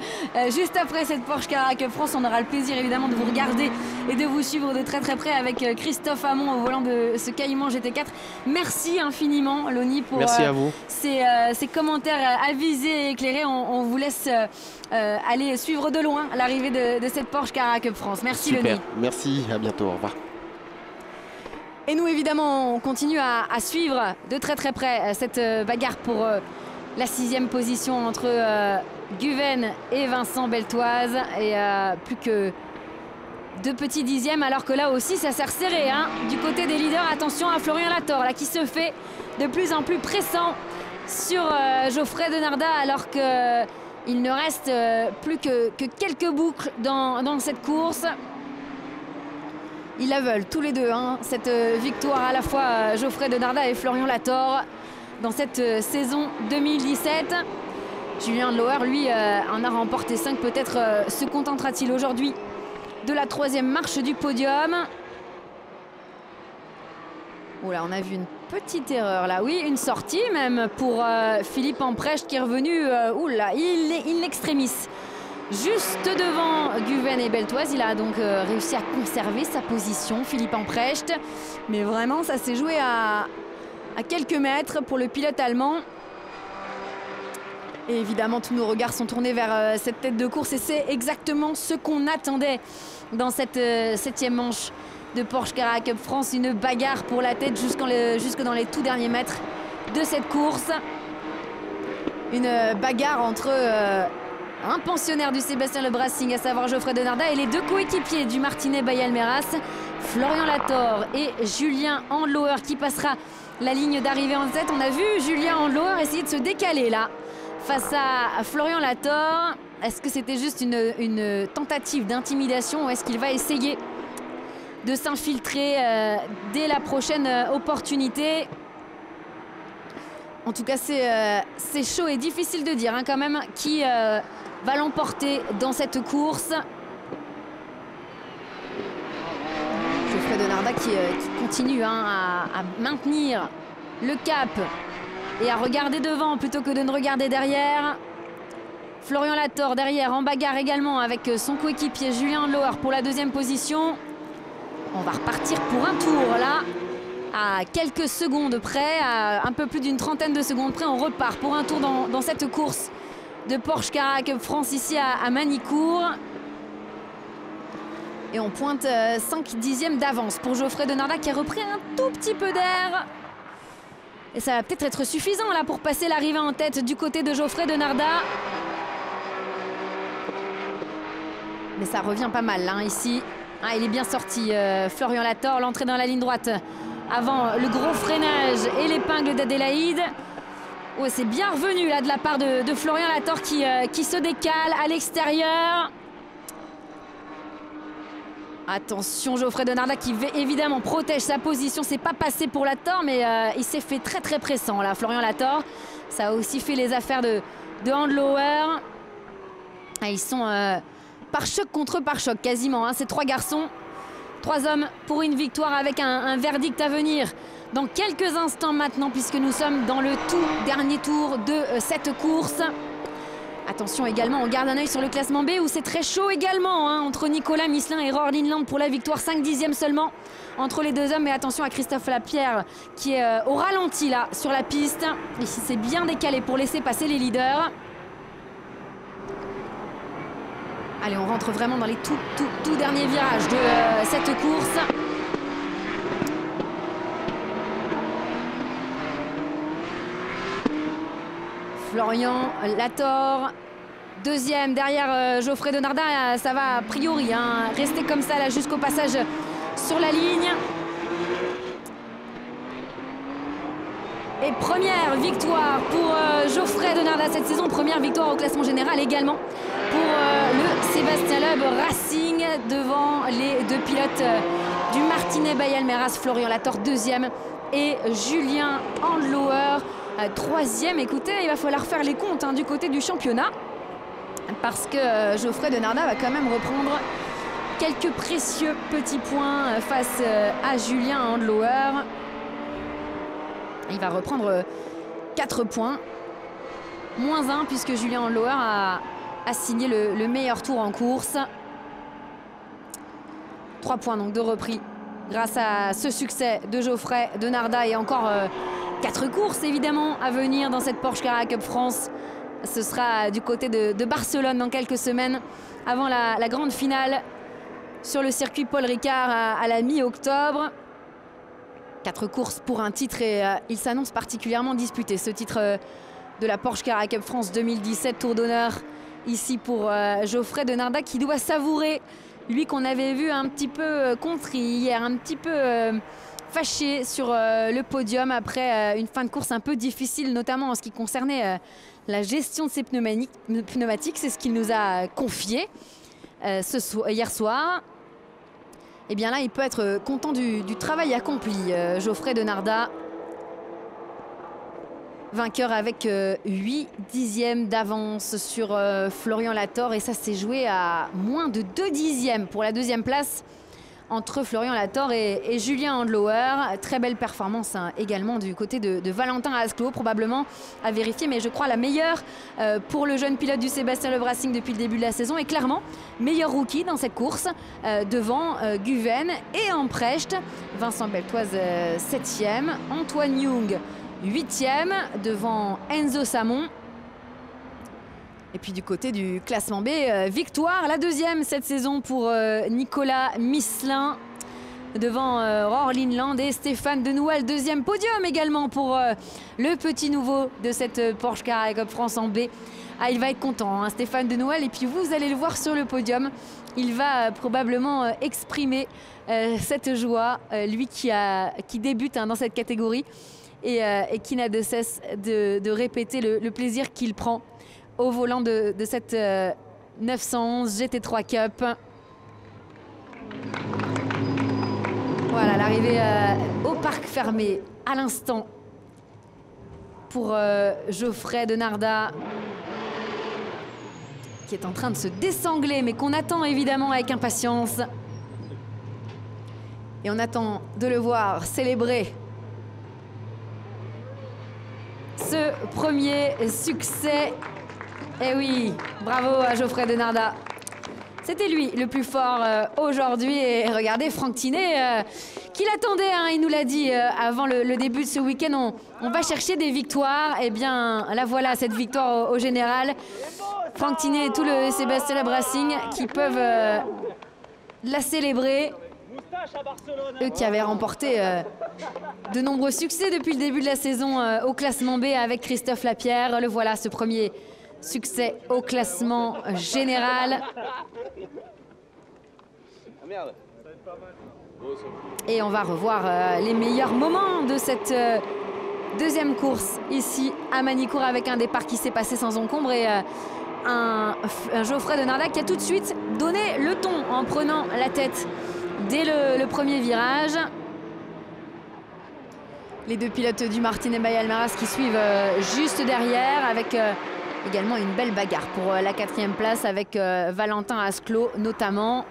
A: Juste après cette Porsche Carrera Cup France, on aura le plaisir évidemment de vous regarder et de vous suivre de très très près avec Christophe Hamon au volant de ce Cayman GT4. Merci infiniment, Loni, pour
C: Merci à vous.
A: ces commentaires avisés et éclairés. On vous laisse aller suivre de loin l'arrivée de cette Porsche Carrera Cup France. Merci,
C: Super.
A: Loni.
C: Merci, à bientôt, au revoir.
A: Et nous, évidemment, on continue à suivre de très très près cette bagarre pour la 6e position entre Guven et Vincent Beltoise. Et plus que 2 petits dixièmes, alors que là aussi, ça sert serré. Hein. Du côté des leaders, attention à Florian Lator, là, qui se fait de plus en plus pressant sur Geoffrey Denarda, alors qu'il ne reste plus que quelques boucles dans cette course. Ils la veulent tous les deux, hein, cette victoire à la fois Geoffrey Denarda et Florian Lator dans cette saison 2017. Julien Loher, lui, en a remporté 5. Peut-être se contentera-t-il aujourd'hui de la 3e marche du podium. Oula, on a vu une petite erreur là. Oui, une sortie même pour Philippe Emprecht qui est revenu oula, in extremis. Juste devant Guven et Beltoise, il a donc réussi à conserver sa position, Philippe Emprecht. Mais vraiment, ça s'est joué à quelques mètres pour le pilote allemand. Et évidemment, tous nos regards sont tournés vers cette tête de course. Et c'est exactement ce qu'on attendait dans cette 7e manche de Porsche Carrera Cup France. Une bagarre pour la tête jusque dans les tout derniers mètres de cette course. Une bagarre entre... un pensionnaire du Sébastien Le Brassing, à savoir Geoffrey Denarda, et les 2 coéquipiers du Martinet Bayalmeras, Florian Lator et Julien Andlauer, qui passera la ligne d'arrivée en tête. On a vu Julien Andlauer essayer de se décaler là face à Florian Lator. Est-ce que c'était juste une tentative d'intimidation ou est-ce qu'il va essayer de s'infiltrer dès la prochaine opportunité? En tout cas, c'est chaud et difficile de dire hein, quand même qui va l'emporter dans cette course. Geoffrey Denarda qui continue hein, à maintenir le cap et à regarder devant plutôt que de ne regarder derrière. Florian Lator derrière en bagarre également avec son coéquipier Julien Loher pour la 2e position. On va repartir pour un tour là. À quelques secondes près, à un peu plus d'une trentaine de secondes près, on repart pour un tour dans cette course de Porsche Carrera Cup France ici à Manicourt. Et on pointe 5 dixièmes d'avance pour Geoffrey Denarda qui a repris un tout petit peu d'air. Et ça va peut-être être suffisant là pour passer l'arrivée en tête du côté de Geoffrey Denarda. Mais ça revient pas mal hein, ici. Ah, il est bien sorti, Florian Lator, l'entrée dans la ligne droite. Avant le gros freinage et l'épingle d'Adélaïde. Ouais, c'est bien revenu là de la part de Florian Lator qui se décale à l'extérieur. Attention, Geoffrey Denarda qui évidemment protège sa position. C'est pas passé pour Lator, mais il s'est fait très très pressant là, Florian Lator. Ça a aussi fait les affaires de Andlauer. Ah, ils sont par choc contre par choc quasiment, hein, ces 3 garçons. 3 hommes pour une victoire avec un verdict à venir dans quelques instants maintenant puisque nous sommes dans le tout dernier tour de cette course. Attention également, on garde un œil sur le classement B où c'est très chaud également hein, entre Nicolas Misselin et Roar Lindland pour la victoire. 5 dixièmes seulement entre les 2 hommes. Mais attention à Christophe Lapierre qui est au ralenti là sur la piste. Ici c'est bien décalé pour laisser passer les leaders. Allez, on rentre vraiment dans les tout derniers virages de cette course. Florian Lator, deuxième derrière Geoffrey Denardat. Ça va a priori rester comme ça là jusqu'au passage sur la ligne. Et première victoire pour Geoffrey Denardat cette saison. Première victoire au classement général également pour le Sébastien Loeb Racing devant les deux pilotes du Martinet by Almeras, Florian Lator deuxième et Julien Handlauer troisième. Écoutez, il va falloir faire les comptes du côté du championnat parce que Geoffrey Denardat va quand même reprendre quelques précieux petits points face à Julien Handlauer. Il va reprendre 4 points, moins 1 puisque Julien Handlauer a signé le meilleur tour en course. 3 points donc de repris grâce à ce succès de Geoffrey Denardat et encore 4 courses évidemment à venir dans cette Porsche Carrera Cup France. Ce sera du côté de Barcelone dans quelques semaines avant la grande finale sur le circuit Paul Ricard à la mi-octobre. 4 courses pour un titre et il s'annonce particulièrement disputé, ce titre de la Porsche Carrera Cup France 2017, tour d'honneur ici pour Geoffrey Denardat qui doit savourer, lui qu'on avait vu un petit peu contrit hier, un petit peu fâché sur le podium après une fin de course un peu difficile, notamment en ce qui concernait la gestion de ses pneumatiques. C'est ce qu'il nous a confié hier soir. Et bien là, il peut être content du travail accompli. Geoffrey Denardat, vainqueur avec 8 dixièmes d'avance sur Florian Lator. Et ça s'est joué à moins de 2 dixièmes pour la deuxième place entre Florian Lator et Julien Handlauer. Très belle performance également du côté de Valentin Asclo, probablement à vérifier, mais je crois la meilleure pour le jeune pilote du Sébastien Loeb Racing depuis le début de la saison. Et clairement, meilleur rookie dans cette course devant Guven et Amprecht. Vincent Beltoise 7e, Antoine Young 8e devant Enzo Samon. Et puis du côté du classement B, victoire, la deuxième cette saison pour Nicolas Misselin devant Rohr Linland et Stéphane Denoual. Deuxième podium également pour le petit nouveau de cette Porsche Carrera Cup France en B. Ah, il va être content, Stéphane Denoual. Et puis vous allez le voir sur le podium. Il va probablement exprimer cette joie, lui qui débute dans cette catégorie et qui n'a de cesse de répéter le plaisir qu'il prend au volant de cette 911 GT3 Cup. Voilà l'arrivée au parc fermé à l'instant pour Geoffrey Denardat qui est en train de se désangler mais qu'on attend évidemment avec impatience. Et on attend de le voir célébrer ce premier succès. Eh oui, bravo à Geoffrey Denardat. C'était lui le plus fort aujourd'hui. Et regardez Franck Tinet qui l'attendait, il nous l'a dit avant le début de ce week-end. On va chercher des victoires. Eh bien, la voilà, cette victoire au général. Franck Tinet et tout le Sébastien Loeb Racing qui peuvent la célébrer. Eux qui avaient remporté de nombreux succès depuis le début de la saison au classement B avec Christophe Lapierre. Le voilà, ce premier succès au classement général. Et on va revoir les meilleurs moments de cette deuxième course ici à Manicourt avec un départ qui s'est passé sans encombre et un Geoffrey Denardat qui a tout de suite donné le ton en prenant la tête dès le premier virage. Les deux pilotes du Martinet by Almeras qui suivent juste derrière avec également une belle bagarre pour la 4e place avec Valentin Asclo notamment.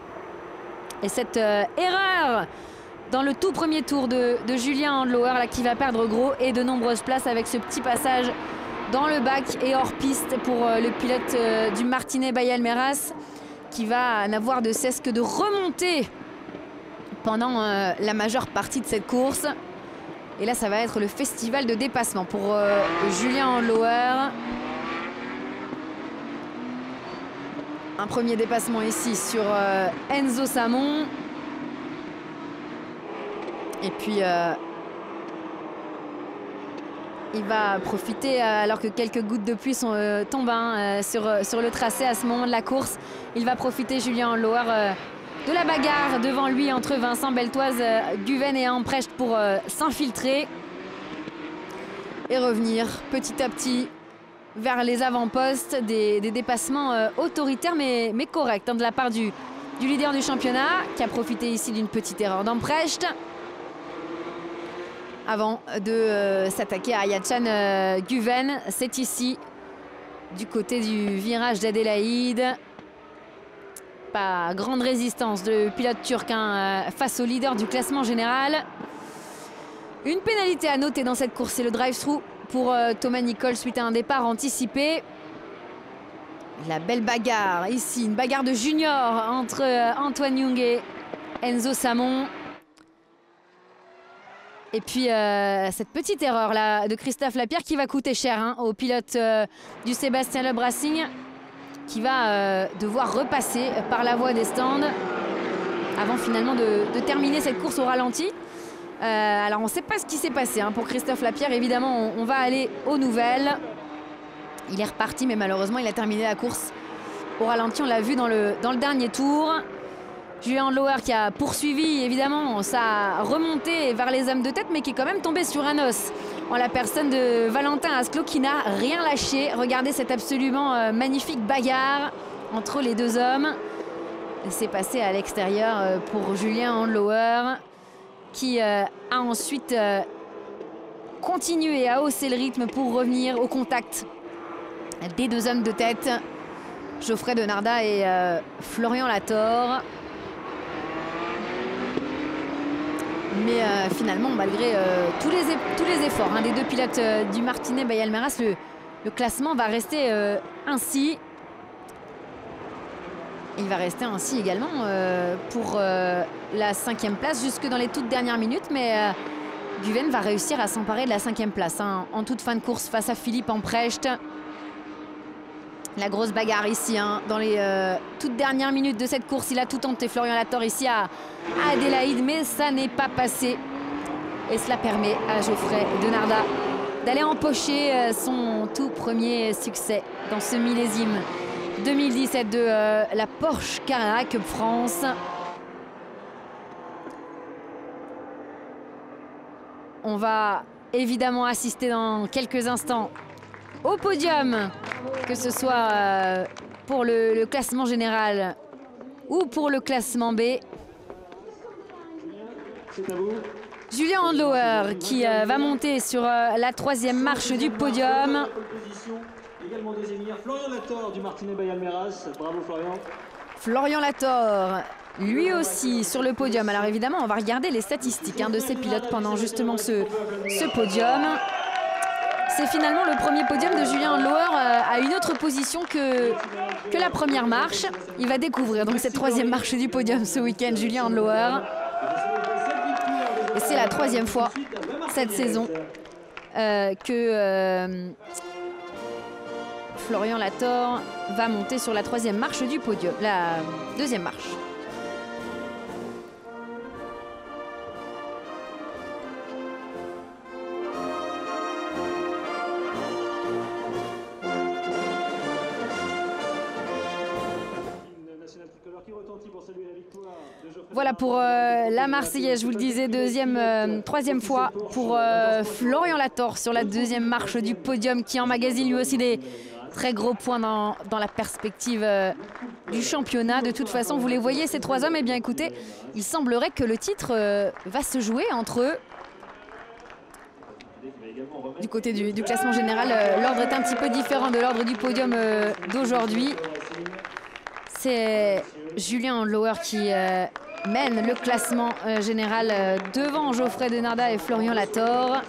A: Et cette erreur dans le tout premier tour de Julien Handlauer là, qui va perdre gros et de nombreuses places avec ce petit passage dans le bac et hors piste pour le pilote du Martinet by Almeras qui va n'avoir de cesse que de remonter pendant la majeure partie de cette course. Et là, ça va être le festival de dépassement pour Julien Handlauer. Un premier dépassement ici sur Enzo Samon. Et puis il va profiter alors que quelques gouttes de pluie tombent sur le tracé à ce moment de la course. Il va profiter, Julien Loher, de la bagarre devant lui entre Vincent Beltoise, Guven et Amprecht pour s'infiltrer et revenir petit à petit vers les avant-postes. Des dépassements autoritaires mais corrects de la part du leader du championnat qui a profité ici d'une petite erreur d'Amprecht avant de s'attaquer à Ayhancan Guven. C'est ici du côté du virage d'Adélaïde. Pas grande résistance de pilote turc face au leader du classement général. Une pénalité à noter dans cette course, c'est le drive-through pour Thomas Nicole suite à un départ anticipé. La belle bagarre ici, une bagarre de junior entre Antoine Young et Enzo Samon. Et puis cette petite erreur là de Christophe Lapierre qui va coûter cher au pilote du Sébastien Loeb Racing, qui va devoir repasser par la voie des stands avant finalement de terminer cette course au ralenti. Alors on ne sait pas ce qui s'est passé pour Christophe Lapierre. Évidemment on va aller aux nouvelles. Il est reparti mais malheureusement il a terminé la course au ralenti. On l'a vu dans le dernier tour. Julien Loher qui a poursuivi évidemment sa remontée vers les hommes de tête, mais qui est quand même tombé sur un os en la personne de Valentin Asclot qui n'a rien lâché. Regardez cette absolument magnifique bagarre entre les deux hommes. C'est passé à l'extérieur pour Julien Loher qui a ensuite continué à hausser le rythme pour revenir au contact des deux hommes de tête, Geoffrey Denardat et Florian Latorre. Mais finalement, malgré tous les efforts des deux pilotes du Martinet by Almeras, le classement va rester ainsi. Il va rester ainsi également pour la 5e place jusque dans les toutes dernières minutes. Mais Guven va réussir à s'emparer de la 5e place en toute fin de course face à Philippe Amprecht. La grosse bagarre ici dans les toutes dernières minutes de cette course. Il a tout tenté, Florian Latorre, ici à Adélaïde, mais ça n'est pas passé. Et cela permet à Geoffrey Denardat d'aller empocher son tout premier succès dans ce millésime 2017 de la Porsche Carrera Cup France. On va évidemment assister dans quelques instants au podium, que ce soit pour le classement général ou pour le classement B. Julien Loher qui va monter sur la 3e marche du podium.
D: Également deuxième, Florian Latorre du Martinet by Almeras. Bravo Florian.
A: Florian Latorre, lui aussi sur le podium. Alors évidemment, on va regarder les statistiques de ces pilotes pendant justement ce podium. C'est finalement le premier podium de Julien Loher à une autre position que la première marche. Il va découvrir donc cette 3e marche du podium ce week-end, Julien Loher. Et c'est la 3e fois cette saison que Florian Latorre va monter sur la 3e marche du podium, la 2e marche. Voilà pour la Marseillaise, je vous le disais, 3e fois pour Florian Latorre sur la 2e marche du podium, qui emmagasine lui aussi des très gros points dans la perspective du championnat. De toute façon, vous les voyez, ces 3 hommes, et bien écoutez, il semblerait que le titre va se jouer entre eux. Du côté du classement général, l'ordre est un petit peu différent de l'ordre du podium d'aujourd'hui. C'est Julien Loher qui mène le classement général devant Geoffrey Denardat et Florian Latorre.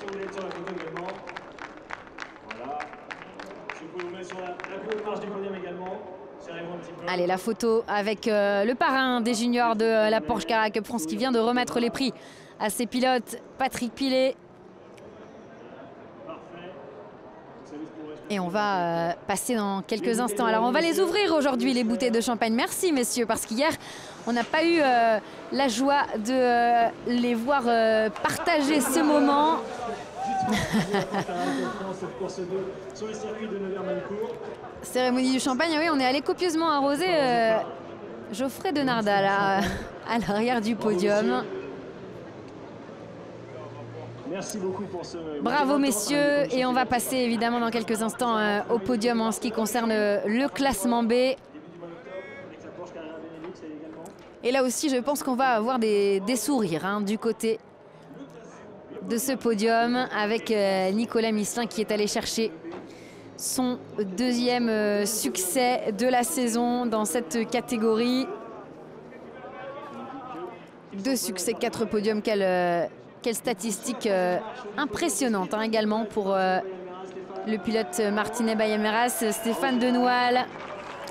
A: Allez, la photo avec le parrain des juniors de la Porsche Carrera Cup France qui vient de remettre les prix à ses pilotes, Patrick Pilet. Et on va passer dans quelques instants. Alors on va les ouvrir aujourd'hui, les bouteilles de champagne. Merci messieurs, parce qu'hier on n'a pas eu la joie de les voir partager ce moment. Cérémonie du champagne, oui, on est allé copieusement arroser Geoffrey Denardat là, à l'arrière du podium.
D: Merci beaucoup pour ce...
A: Bravo messieurs, et on va passer évidemment dans quelques instants au podium en ce qui concerne le classement B. Et là aussi je pense qu'on va avoir des sourires hein, du côté de ce podium avec Nicolas Misselin qui est allé chercher son deuxième succès de la saison dans cette catégorie. 2 succès, 4 podiums, quelle statistique impressionnante hein, également pour le pilote Martinet Bayameras. Stéphane Denoual,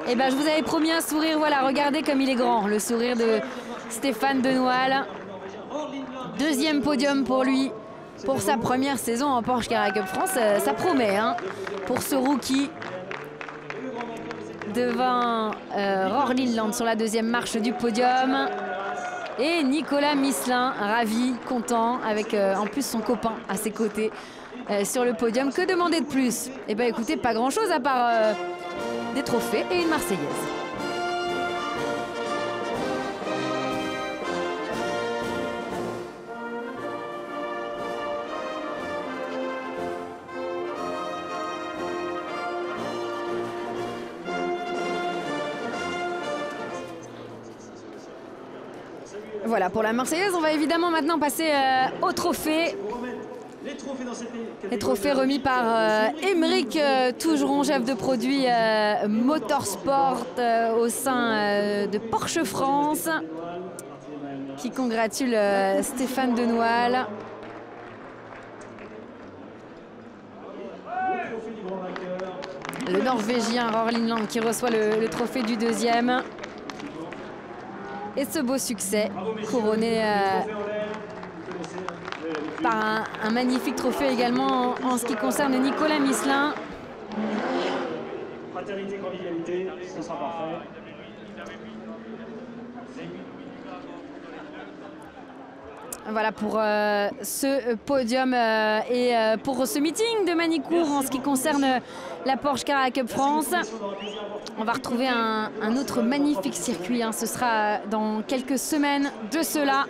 A: et ben, je vous avais promis un sourire, voilà, regardez comme il est grand, le sourire de Stéphane Denoual. Deuxième podium pour lui, pour sa première saison en Porsche Carrera Cup France, ça promet hein, pour ce rookie. Devant Rohr Lindland sur la deuxième marche du podium. Et Nicolas Misselin, ravi, content, avec en plus son copain à ses côtés sur le podium. Que demander de plus? Eh bien écoutez, pas grand chose à part des trophées et une Marseillaise. Voilà pour la Marseillaise, on va évidemment maintenant passer aux trophées. Les trophées remis par Émeric Tougeron, chef de produit Motorsport au sein de Porsche France, qui congratule Stéphane Denoual. Le Norvégien Rohr Lindland qui reçoit le trophée du deuxième. Et ce beau succès couronné par un magnifique trophée également en ce qui concerne Nicolas Misselin.
D: Fraternité, convivialité, ce sera parfait.
A: Voilà pour ce podium et pour ce meeting de Manicourt en ce qui concerne la Porsche Carrera Cup France. On va retrouver un autre magnifique circuit, hein. Ce sera dans quelques semaines de cela,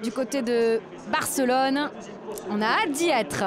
A: du côté de Barcelone. On a hâte d'y être.